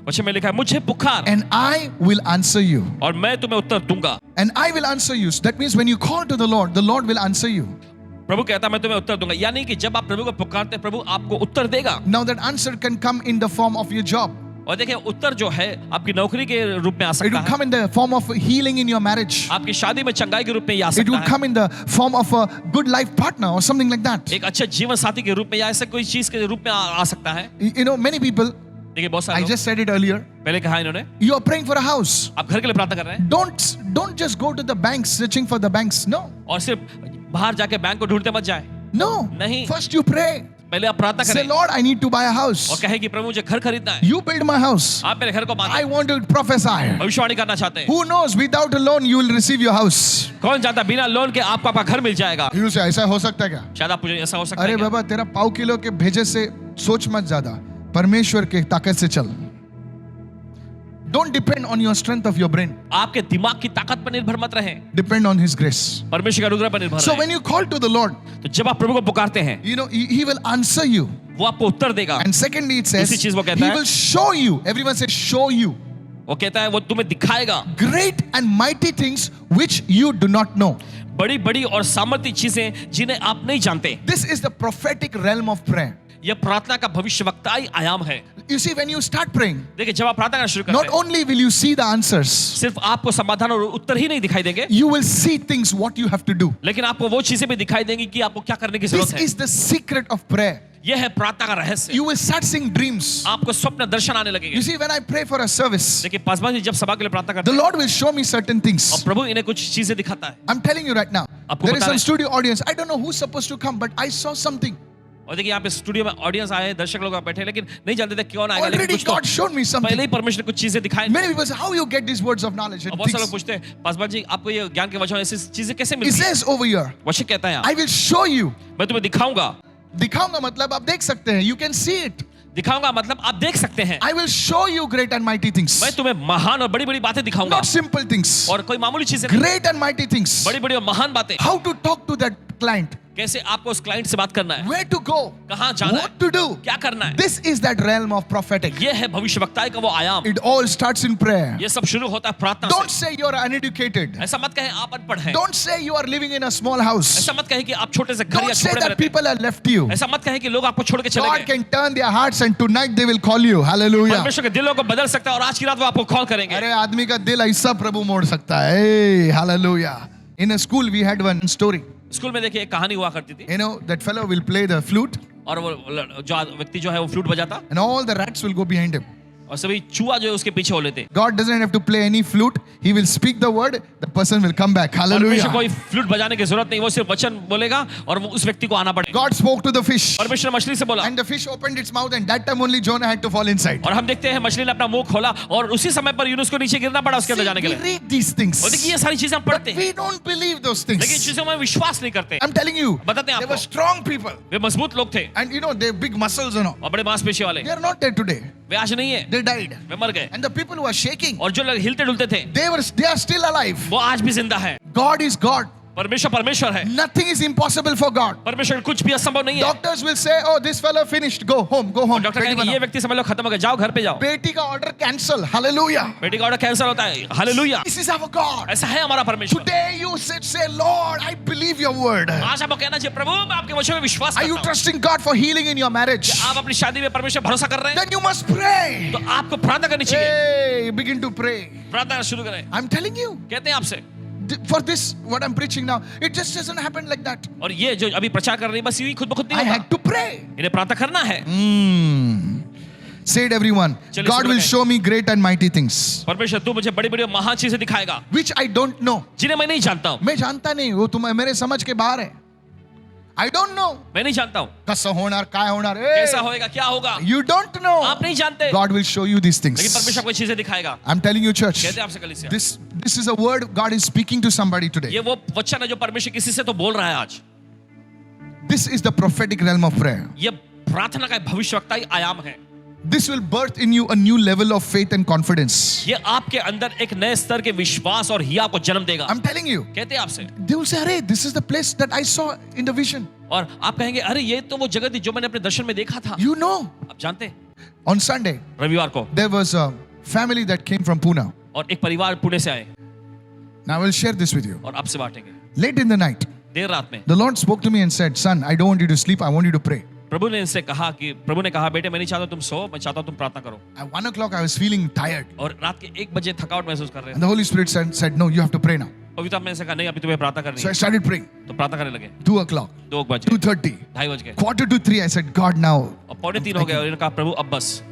वचन में लिखा है मुझे पुकार and I will answer you. और मैं तुम्हें उत्तर दूंगा। And I will answer you. So that means when you call to the Lord will answer you. प्रभु कहता है मैं तुम्हें उत्तर दूंगा, यानी कि जब आप प्रभु को पुकारते हैं प्रभु आपको उत्तर देगा। Now that answer can come in the form of your job. और देखिए उत्तर जो है आपकी नौकरी के रूप में आ It सकता would है, come in the form of healing in your marriage. आपकी शादी में चंगाई के रूप में ये आ It सकता would है, come in the form of a good life partner or something like that. एक अच्छे जीवन साथी के रूप में या ऐसा कोई चीज के रूप में आ सकता है। You know, many people, देखिए बहुत सारे I लोग, just said it earlier, पहले कहा इन्होंने, you are praying for a house. आप घर के लिए प्रार्थना कर रहे हैं Don't just go to the banks searching for the banks. No. और सिर्फ बाहर जाके बैंक को ढूंढते मत जाए, No. नहीं। First you pray. पहले आप प्रार्थना Say, करें Lord, I need to buy a और house. कहे कि प्रभु मुझे घर खरीदना है, You build my house. आप मेरे घर को I बांधे, want to prophesy. भविष्यवाणी करना चाहते हैं। Who knows, without a loan, you will receive your house. कौन जानता बिना लोन के आपको आपका घर मिल जाएगा। You will say, ऐसा हो सकता है क्या? शायद आप पूछें, ऐसा हो सकता है अरे क्या? बाबा, तेरा पाव किलो के भेजे से सोच मत ज्यादा, परमेश्वर के ताकत से चल. Don't depend on your strength of your brain. आपके दिमाग की ताकत पर निर्भर मत रहे, Depend on His grace. परमेश्वर के अनुग्रह पर निर्भर So रहे। when you call to the Lord, तो जब आप प्रभु को पुकारते हैं, you know, He will answer you. वो आपको उत्तर देगा। And secondly, it says, दूसरी चीज वो He कहता है, will show you. Everyone says, show you. वो कहता है वो तुम्हें दिखाएगा Great and mighty things which you do not know. बड़ी बड़ी और सामर्थ्य चीजें जिन्हें आप नहीं जानते। This is the prophetic realm of prayer. यह प्रार्थना का भविष्यवक्ताई आयाम है। You see, when you start praying, देखिए जब आप प्रार्थना करना शुरू करते not हैं, only will you see the answers, सिर्फ आपको समाधान और उत्तर ही नहीं दिखाई देंगे, you will see things what you have to do. लेकिन आपको वो चीजें भी दिखाई देंगी कि आपको क्या करने की This जरूरत है। is the secret of prayer. यह है प्रार्थना का रहस्य। You will start seeing dreams. आपको स्वप्न दर्शन आने You लगेंगे। see, when I pray for a service, देखिए पासवान जी जब सभा के लिए प्रार्थना करते the हैं Lord will show me certain और things. प्रभु इन्हें कुछ चीजें दिखाता है। I'm telling you right now. आपको There is बता some रहे हैं। studio audience. I don't know who's supposed to come, but I saw something. और देखिए यहाँ पे स्टूडियो में ऑडियंस आए, दर्शक लोग बैठे, लेकिन नहीं जानते थे कौन आएगा, लेकिन Already कुछ तो God showed me पहले something. ही परमेश्वर ने कुछ चीजें दिखाई। Many people say, how you get these words of knowledge और and बहुत सारे लोग things. पूछते हैं पासवान जी आपको ये ज्ञान के वचन ऐसी चीजें कैसे He मिलती है? says over here, वचन कहता है यहाँ, I will show you. मैं तुम्हें दिखाऊंगा। दिखाऊंगा मतलब आप देख सकते हैं. You can see it. दिखाऊंगा मतलब आप देख सकते हैं। I will show you great and mighty things. मैं तुम्हें महान और बड़ी बड़ी बातें दिखाऊंगा, Not simple things. और कोई मामूली चीजें नहीं, Great and mighty things. बड़ी बड़ी और महान बातें। How to talk to that client. कैसे आपको उस क्लाइंट से बात करना है, Where to go. कहाँ जाना है, What to do. क्या करना है। This is that realm of prophetic. ये है भविष्यवक्ताई का वो आयाम। It all starts in prayer. ये सब शुरू होता है प्रार्थना Don't से। say you are uneducated. ऐसा मत कहें आप अनपढ़ हैं, Don't say you are living in a small house. ऐसा मत कहें कि आप छोटे से घर या Don't say झोपड़े में that रहते हैं, people have left you. ऐसा मत कहें कि लोग आपको छोड़ के चले God गए। can turn their hearts and tonight they will call you. Hallelujah. परमेश्वर के दिलों को बदल सकता है और आज की रात वो आपको कॉल करेंगे। अरे आदमी का दिल ऐसा प्रभु मोड़ सकता है. Hey, hallelujah. In a school we had one story. School में देखिए एक कहानी हुआ करती थी, You know, that fellow will play the flute और वो जो व्यक्ति जो है वो फ्लूट बजाता and all the rats will go behind him. और सभी चूहा जो है उसके पीछे हो लेते। God doesn't have to play any flute. He will speak the word. The person will come back. परमेश्वर Hallelujah. कोई फ्लूट बजाने की जरूरत नहीं, वो सिर्फ वचन बोलेगा और वो उस व्यक्ति को आना पड़ेगा। God spoke to the fish परमेश्वर ने मछली से बोला and the fish opened its mouth and that time only Jonah had to fall inside. और हम देखते हैं मछली ने अपना मुंह खोला और उसी समय पर यूनुस को नीचे गिरना पड़ा उसके See, अंदर जाने के we लिए। read these things. और देखिए ये सारी चीजें हम पढ़ते हैं, We don't believe those लेकिन इन things. चीजों में विश्वास नहीं करते। I'm telling you, बताते हैं they were आपको, strong people. वे मजबूत लोग थे And you know, they have big muscles and all. और बड़े मांसपेशी वाले, They are not there today. वे आज नहीं है, They died. वे मर गए। And the people who are shaking, और जो लोग हिलते डुलते थे they are still alive. वो आज भी जिंदा है। God is God. परमेश्वर परमेश्वर है, Nothing is impossible for God. परमेश्वर कुछ भी असंभव नहीं है। Doctors will say, oh, this fellow finished. Go home. Doctor कहेंगे ये व्यक्ति समझ लो खत्म हो गया, जाओ घर पे जाओ। बेटी का ऑर्डर कैंसल. Hallelujah. बेटी का ऑर्डर कैंसिल होता है, hallelujah. This is our God. ऐसा है हमारा परमेश्वर। Today you say, Lord, I believe your word. आज आपको कहना चाहिए प्रभु मैं आपके वचन में विश्वास Are you करता हूं। trusting God for healing in your marriage? आप अपनी शादी में परमेश्वर भरोसा कर रहे हैं, Then you must pray. तो आपको प्रार्थना करनी चाहिए। Hey, begin to pray. प्रार्थना शुरू करें। I'm telling you, कहते हैं आपसे, for this, what I'm preaching now, it just doesn't happen like that. और ये जो अभी प्रचार कर रही है बस यूं ही खुद ब खुद I नहीं had होता, to pray. इन्हें प्रार्थना करना है। Say it, everyone. चलिए God शुरू will करें। show me great and mighty things, परमेश्वर तू मुझे बड़ी बड़ी और महान चीजें दिखाएगा which I don't know. जिन्हें मैं नहीं जानता हूँ, मैं जानता नहीं, वो तुम मेरे समझ के बाहर है. I don't know. मैं नहीं जानता हूँ कसं होणार, काय होणार. कैसा Hey, होएगा, क्या होगा, you don't know. आप नहीं जानते, God will show you these लेकिन things. परमेश्वर आपको चीजें दिखाएगा। I'm telling you, church, कहते हैं आपसे कलीसिया, this is a word God is speaking to somebody today. ये वो वचन है जो परमेश्वर किसी से तो बोल रहा है आज। This is the prophetic realm of prayer. ये प्रार्थना का भविष्यवक्ताई आयाम है। This will birth in you a new level of faith and confidence. ये आपके अंदर एक नए स्तर के विश्वास और हिया को जन्म देगा। I'm telling you. कहते हैं आपसे, They will say, "Arey, this is the place that I saw in the vision." और आप कहेंगे अरे ये तो वो जगह थी जो मैंने अपने दर्शन में देखा था। You know, आप जानते हैं, on Sunday रविवार को there was a family that came from Pune. और एक परिवार पुणे से आए Now I will share this with you. और आपसे बांटेंगे। Late in the night, देर रात में the Lord spoke to me and said, "Son, I don't want you to sleep. I want you to pray." प्रभु ने इनसे कहा कि प्रभु ने कहा बेटे मैं नहीं चाहता तुम सो, मैं चाहता हूं तुम प्रार्थना करो। At 1 o'clock, I was feeling tired. और रात के 1 बजे थकावट महसूस कर रहे And थे। the Holy Spirit said, no, you have to pray now. पवित्र आत्मा ने ऐसे कहा नहीं अभी तुम्हें प्रार्थना करनी So I है। started praying. तो प्रार्थना करने लगे। 2 o'clock, 2 बजे, 2:30, 2:30 बज गए 2:45, I said, God, now. और 2:45 हो गए और इन्होंने कहा प्रभु अब बस।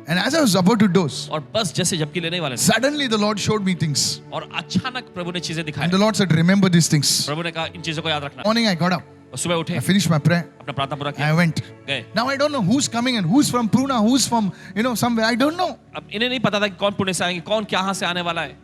And as I was about to doze, और बस जैसे झपकी लेने वाले थे suddenly the Lord showed me things. और अचानक प्रभु ने चीजें And दिखाई। the Lord said, remember these things. प्रभु ने कहा इन चीजों को याद रखना। Morning, I got up. और सुबह उठे, I finished my prayer. अपना प्रार्थना पूरा I किया, went. गए। Now I don't know who's coming and who's from Pune, who's from, somewhere. I don't know. अब इन्हें नहीं पता था कि कौन पुणे से आएंगे, कौन कहाँ से आने वाला है।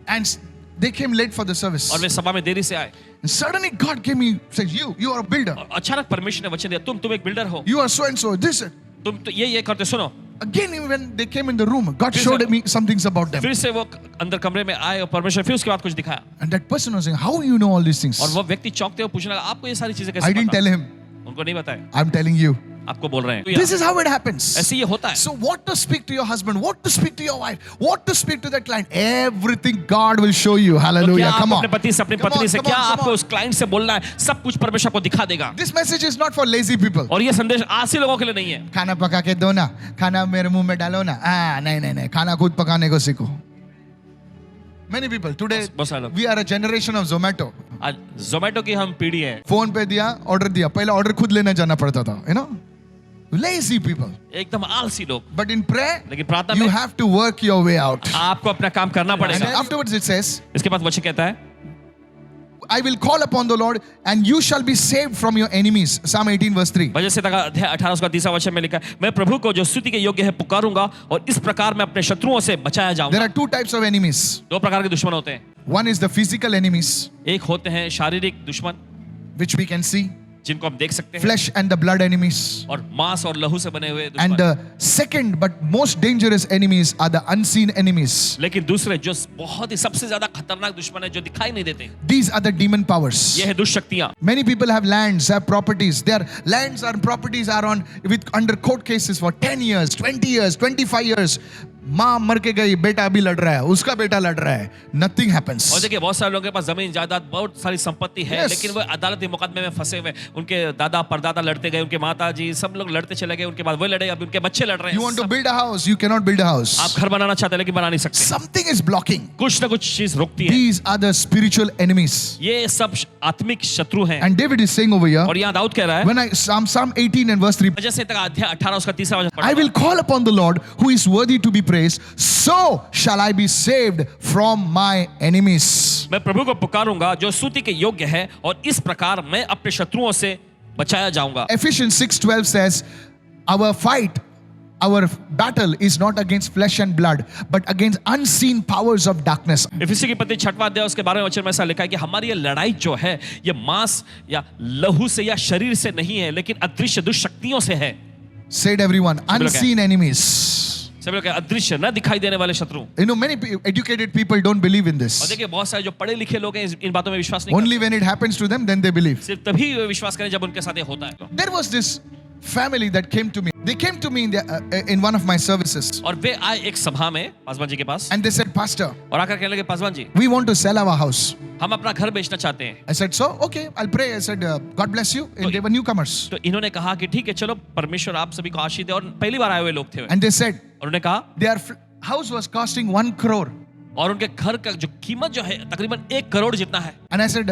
And they came late for the service. और वे सभा में देरी से आए। And suddenly God came me, said, you are a builder. और अचानक परमेश्वर ने वचन दिया तुम एक बिल्डर हो, You are so and so. This. तुम तो ये करते सुनो। Again, when they came in the room, God showed me some things about them. फिर से वो अंदर कमरे में आए और परमेश्वर फिर उसके बाद कुछ दिखाया। And that person was saying, how you know all these things? और वो व्यक्ति चौंकते हुए पूछने लगा आपको ये सारी चीजें कैसे I didn't पता? tell him. उनको नहीं बताया, I'm telling you. आपको बोल रहे हैं। This is how it happens. ऐसे ये होता है। So what to speak to your husband, what to speak to your wife, what to speak to that client, everything God will show you. तो क्या Hallelujah. आप Come on. अपने पति से अपनी Come पत्नी on, से come क्या on, come आपको on. उस क्लाइंट से बोलना है, सब कुछ परमेश्वर आपको दिखा देगा। This message is not for lazy people. और ये संदेश आलसी लोगों के लिए नहीं है। खाना पका के दो ना, खाना मेरे मुंह में डालो ना। नहीं, खाना खुद पकाने को सीखो. Many people today, बहुत सारे लोग। we are a generation of Zomato. आज जोमेटो की हम पीढ़ी है। फोन पे दिया, ऑर्डर दिया. पहले ऑर्डर खुद लेने जाना पड़ता था. Lazy people. एकदम आलसी लोग। But in prayer, लेकिन प्रार्थना you में have to work your way out. आपको अपना काम करना And पड़ेगा। afterwards it says, इसके बाद वचन कहता है I will call upon the Lord and you shall be saved from your enemies. Psalm 18 verse 3. वजह से अध्याय 18 उसका 30वां वचन में लिखा है मैं प्रभु को जो स्तुति के योग्य है पुकारूंगा और इस प्रकार मैं अपने शत्रुओं से बचाया There जाऊंगा। are two types of enemies. 2 प्रकार के दुश्मन होते हैं। One is the physical enemies, एक होते हैं शारीरिक दुश्मन which we can see, जिनको हम देख सकते हैं, flesh and the blood enemies. और मांस और लहू से बने हुए And दुश्मन। the second but most dangerous enemies are the unseen enemies. लेकिन दूसरे जो बहुत ही सबसे ज्यादा खतरनाक दुश्मन है जो दिखाई नहीं देते, These are the demon powers. ये है दुष्शक्तियां। Many people have lands, have properties. Their lands and properties are under court cases for 10 years, 20 years, 25 years. माँ मर के गई, बेटा अभी लड़ रहा है, उसका बेटा लड़ रहा है. Nothing happens. और देखिए बहुत सारे लोगों के पास जमीन जायदाद बहुत सारी संपत्ति है, Yes. लेकिन वो अदालती मुकदमे में फंसे हुए। उनके दादा परदादा लड़ते गए, उनके माता जी सब लोग लड़ते चले गए, उनके बाद वो लड़े, अभी उनके बच्चे लड़ रहे You हैं। want to build a house, you cannot build a house. आप घर बनाना चाहते हैं लेकिन बना नहीं सकते, Something is blocking. कुछ ना कुछ चीज रोकती है। These are the spiritual enemies. ये सब आत्मिक शत्रु हैं। And David is saying over here, और यहाँ दाऊद कह रहा है when Psalm 18 and verse 3, वजह से तक अध्याय 18 उसका 30वां वचन I will call upon the Lord who is worthy to be praised, so shall I be saved from my enemies. मैं प्रभु को पुकारूंगा जो स्तुति के योग्य है और इस प्रकार मैं अपने शत्रुओं से बचाया जाऊंगा। Ephesians 6:12 says, our battle is not against flesh and blood, but against unseen powers of darkness. इफिसी की पत्री 6वां अध्याय उसके 12वें वचन में ऐसा लिखा है कि हमारी ये लड़ाई जो है ये मांस या लहू से या शरीर से नहीं है लेकिन अदृश्य दुष्शक्तियों से है। Said everyone, unseen enemies. सब लोग अदृश्य न दिखाई देने वाले शत्रु। Many educated people don't believe in और this. देखिए बहुत सारे जो पढ़े लिखे लोग हैं इन बातों में विश्वास नहीं Only when it happens to them, then they believe. करते, सिर्फ तभी वे विश्वास करें जब उनके साथ ये होता है। There was this family that came to me. They came to me in one of my services. और वे आए एक सभा में पासवान जी के पास And they said, Pastor, और आकर कहने लगे Paswan ji we want to sell our house. हम अपना घर बेचना चाहते हैं। I said, so, okay, I'll pray. I said, God bless you. And they were newcomers. तो इन्होंने कहा कि ठीक है चलो परमेश्वर आप सभी को आशीष दे, और पहली बार आए हुए लोग थे। And they said, और उन्होंने कहा their house was costing 1 crore. और उनके घर का जो कीमत जो है तकरीबन 1 करोड़ जितना है। And I said,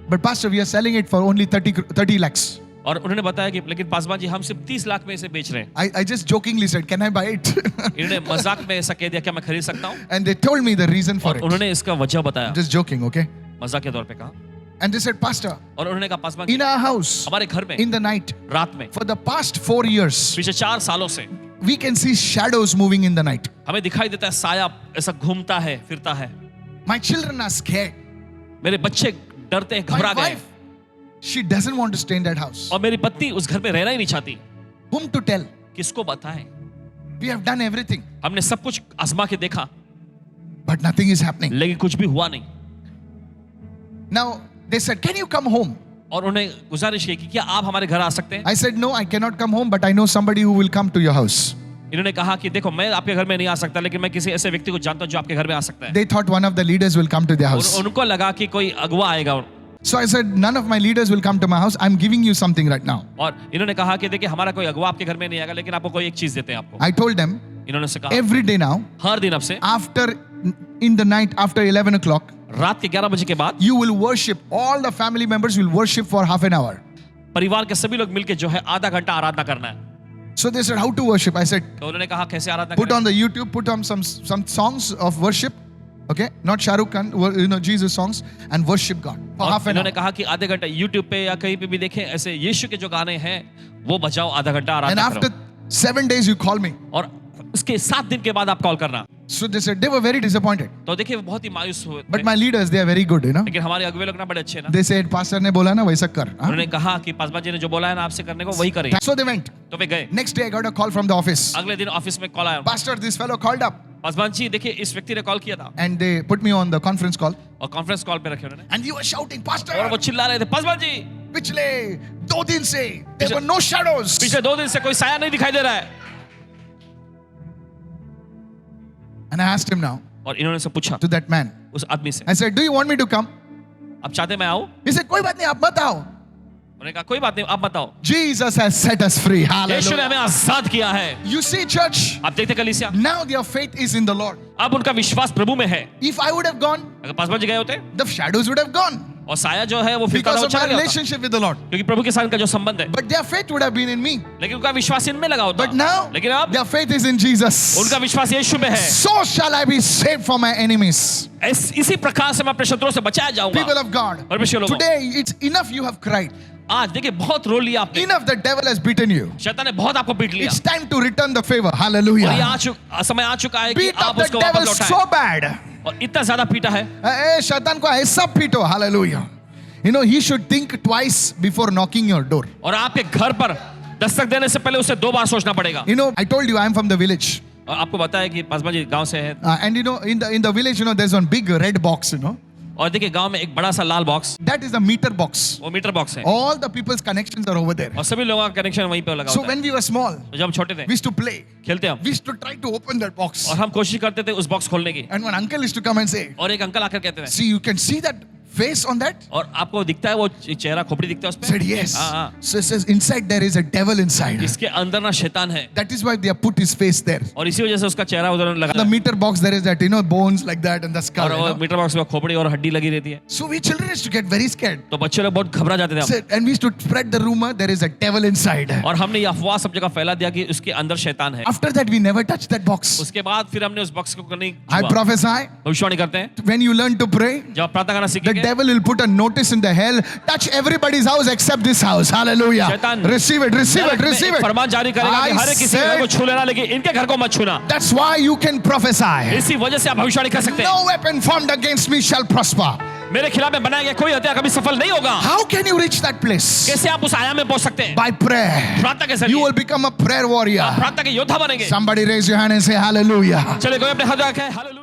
but Pastor, we are selling it for only 30 lakhs. और उन्होंने बताया कि लेकिन पासवान जी हम सिर्फ 30 लाख में इसे बेच रहे हैं। I just jokingly said, can I buy it? इन्होंने मजाक में ऐसा कह दिया क्या मैं खरीद सकता हूँ? And they told me the reason for और it. उन्होंने इसका वजह बताया, Just joking, okay? मजाक के तौर पे कहा। And they said, Pastor, और उन्होंने कहा Paswan ji in our house, हमारे घर में in the night, रात में for the past 4 years, पिछले 4 सालों से we can see shadows moving in the night. हमें दिखाई देता है साया ऐसा घूमता है फिरता है। My children are scared. मेरे बच्चे डरते हैं, My घबरा गए, wife, she doesn't want to stay in that house. और मेरी पत्नी उस घर में रहना ही नहीं चाहती। Whom to tell? किसको बताएं? We have done everything, हमने सब कुछ आजमा के देखा but nothing is happening. लेकिन कुछ भी हुआ नहीं। Now, they said, can you come home? और उन्हें गुजारिश की कि क्या आप हमारे घर आ सकते हैं? I said, no, I cannot come home, but I know somebody who will come to your house. इन्होंने कहा कि देखो मैं आपके घर में नहीं आ सकता लेकिन मैं किसी ऐसे व्यक्ति को जानता हूं जो आपके घर में आ सकता है। They thought one of the leaders will come to their house. और उनको लगा कि कोई अगुवा आएगा So I said, none of my leaders will come to my house. I'm giving you something right now. और इन्होंने कहा कि देखिए हमारा कोई अगुवा आपके घर में नहीं आएगा, लेकिन आपको कोई एक चीज देते हैं आपको। I told them, इन्होंने से कहा every day now, हर दिन अब से in the night after 11 o'clock, रात के 11 बजे के बाद you will worship. All the family members will worship for half an hour. परिवार के सभी लोग मिलके जो है आधा घंटा आराधना करना है। So they said, how to worship? I said, तो उन्होंने कहा कैसे आराधना put करें? on the YouTube, put on some songs of worship. Okay, not Shah Rukh Khan, Jesus songs, and worship God for और half an hour. इन्होंने कहा कि आधे घंटे YouTube पे या कहीं पे भी देखें ऐसे यीशु के जो गाने हैं वो बजाओ, आधा घंटा And आराधना after करो। 7 days, you call me. और उसके 7 दिन के बाद आप कॉल करना। So they said they were very disappointed. तो देखिए वो बहुत ही मायूस हुए But थे। my leaders, they are very good, लेकिन हमारे अगुवे लोग ना बड़े अच्छे ना। They said, Pastor ने बोला ना वैसा कर. हाँ? उन्होंने कहा कि पासवान जी ने जो बोला है ना आपसे करने को वही करें। So they went. तो वे गए। Next day, I got a call from the office. अगले दिन ऑफिस में कॉल आया। Pastor, this fellow called up Paswan ji देखिए इस व्यक्ति ने कॉल किया था and they put me on the conference call. और कॉन्फ्रेंस कॉल पे रखे उन्होंने। And you were shouting, Pastor, और वो चिल्ला रहे थे पासवान जी पिछले 2 दिन से there were no shadows. पिछले 2 दिन से कोई साया नहीं दिखाई दे रहा है। And I asked him now, और इन्होंने से पूछा to that man. उस आदमी से, I said, do you want me to come? आप चाहते मैं आऊं? He said, कोई बात नहीं, आप मत आओ. उन्होंने कहा कोई बात नहीं, आप बताओ। Jesus has set us free. यीशु ने Hallelujah. हमें आजाद किया है। You see, church, आप देखते कलीसिया, now their faith is in the Lord. अब उनका विश्वास प्रभु में है। If I would have gone, अगर पासवान जी गए होते the shadows would have gone और साया जो है वो फिरका because of चला my गया होता, relationship with the Lord. क्योंकि प्रभु के साथ का जो संबंध है। But their faith would have been in me. लेकिन उनका विश्वास इनमें लगा होता। But now, लेकिन अब their faith is in Jesus. उनका विश्वास यीशु में है। So shall I be saved from my enemies. इसी प्रकार से मैं अपने शत्रुओं से बचाया People जाऊंगा। of God, परमेश्वर लोगों, today it's enough you have cried. आज देखिए बहुत रो लिया आपने, Enough the devil has beaten you. शैतान ने बहुत आपको पीट लिया। It's time to return the favor. और ये Hallelujah. समय आ चुका है कि Beat आप up the उसको वापस devil लौटाएं। so bad. और इतना ज्यादा पीटा है, शैतान को ऐसा पीटो. Hallelujah. You know, he should think twice before knocking your door. और आपके घर पर दस्तक देने से पहले उसे 2 बार सोचना पड़ेगा। You know, I told you I am from the village. और आपको बताया कि पासवान जी गांव से है। And you know, in the village, you know, there's one big red box, you know. और देखिए गांव में एक बड़ा सा लाल box, That is the meter box. वो मीटर बॉक्स है। All the people's connections are over there. और सभी लोगों का कनेक्शन वहीं पे लगा So होता है। when we were small, तो जब हम छोटे थे, we used to play. खेलते हम, We used to try to open that box. और हम कोशिश करते थे उस बॉक्स खोलने की। And one uncle used to come and say, और एक अंकल आकर कहते थे, see, you can see that face on that? और आपको दिखता है वो चेहरा, खोपड़ी दिखता है उस पे? Said yes. हाँ। So it says inside there is a devil inside. इसके अंदर ना शैतान है, That is why they have put his face there. और इसी वजह से उसका चेहरा उधर लगा The है। meter box there is that, you know, bones like that and the skull. और you वो know. मीटर बॉक्स में खोपड़ी और हड्डी लगी रहती है। So we children used to get very scared. तो बच्चे लोग बहुत घबरा जाते थे। Said, and we used to spread the rumor there is a devil inside. और हमने ये अफवाह सब जगह फैला दिया कि उसके अंदर शैतान है। After that, we never touched that box. उसके बाद फिर हमने उस बॉक्स को नहीं I छुआ। prophesy, भविष्यवाणी करते हैं, when you learn to pray, जब आप प्रार्थना करना the सीखेंगे, devil will put a notice in the hell, touch everybody's house except this house. Hallelujah. शैतान Receive it, receive it, नरक में receive एक it. फरमान जारी करेगा कि I हर एक किसी के घर को said, छू लेना, लेकिन इनके घर को मत छूना। that's why you can prophesy. इसी वजह से आप भविष्यवाणी कर सकते हैं। No weapon formed against me shall prosper. मेरे खिलाफ में बनाया गया कोई हत्या कभी सफल नहीं होगा। How can you reach that place? कैसे आप उस आयाम में पहुंच सकते हैं? By prayer. प्रार्थना के You जरिए will become a prayer warrior. आप प्रार्थना के योद्धा बनेंगे। Somebody raise your hand and say hallelujah. चलिए कोई अपने हाथ रखे, हालेलुया।